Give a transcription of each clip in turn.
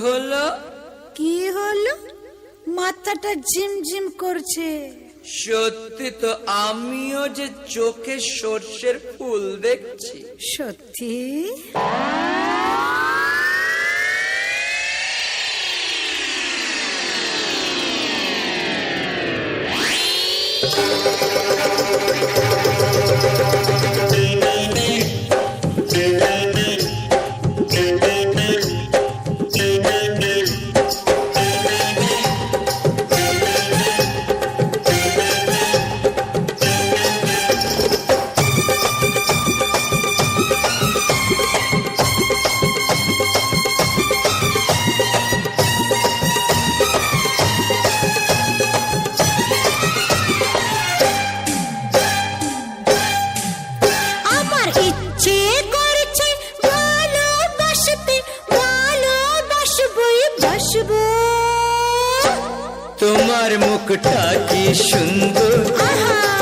হলো? কি হলো? মাথাটা ঝিমঝিম করছে। সত্যি তো, আমিও যে চোখে সর্ষের ফুল দেখছি। সত্যি? তোমার মুখটা কি সুন্দর,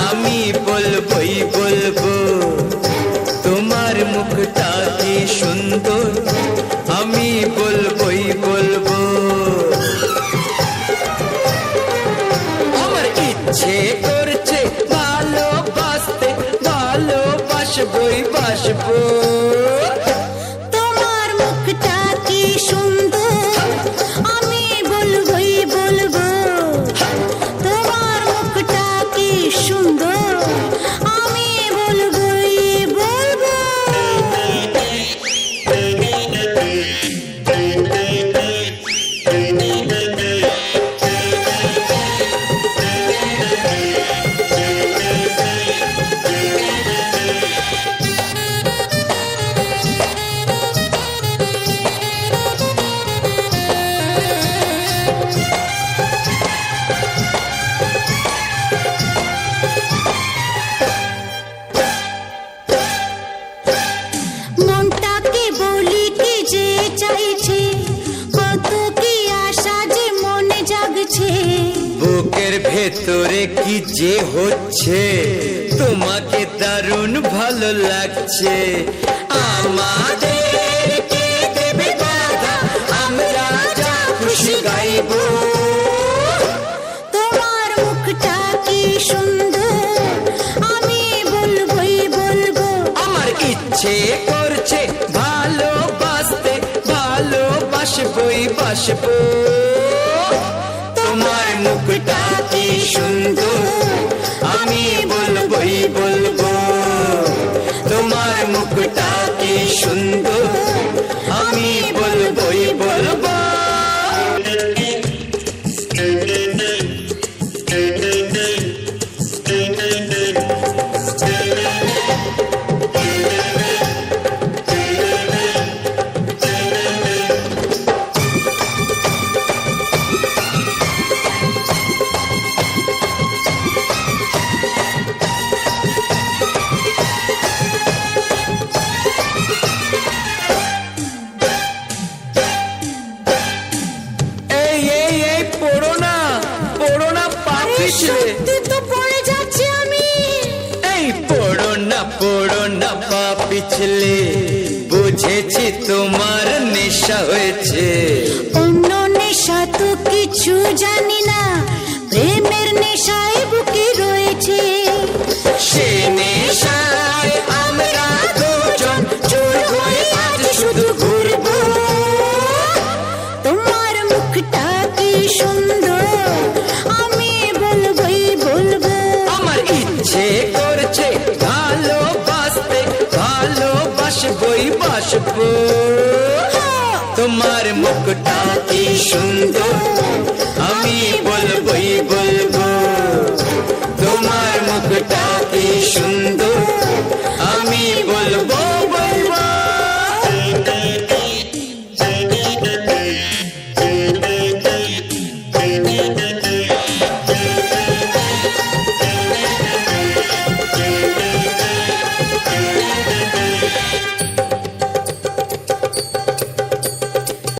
আমি বলবই বলবো। তোমার মুখটা কি সুন্দর, আমি বলবই বলবো। আমার ইচ্ছে করছে ভালোবাসতে, ভালোবাসবই বাসবো। তোমার মুখটা কি সুন্দর, আমি বলবই বলবো। তোমার মুখটা কি সুন্দর, আমি বলবই বলবো। মনটাকে বলি কি যে চাইছে, কত কি আশা যে মনে জাগছে। বুকের ভেতরে কি যে হচ্ছে, তোমাকে দারুণ ভালো লাগছে। আমাদের কে দেবে বাধা, আমরা যা খুশি গাইবো। তোমার মুখটা কি সুন্দর, আমি বলবই বলবো। আমার ইচ্ছে করছে ভালোবাসতে, ভালোবাসবই বাসবো। তোমার মুখটা কি সুন্দর, আমি বলবই বলবো। তোমার মুখটা কি সুন্দর, আমি বলবই বলবো। সত্যি তো পড়ে যাচ্ছি আমি। এই পড়ো না পা পিছলে, বুঝেছি তোমার নেশা হয়েছে। অন্য নেশা তো কিছু জানি না, প্রেমের নেশায় বুকে রয়েছে। সে নেশায় আমরা দুজন চোর হয়ে আজ শুধু ঘুরবো। তোমার মুখটা কি সুন্দর, আমি বলবই বলবো। আমার ইচ্ছে করছে ভালোবাসতে, ভালোবাসবই বাসবো। তোমার মুখটা কি সুন্দর,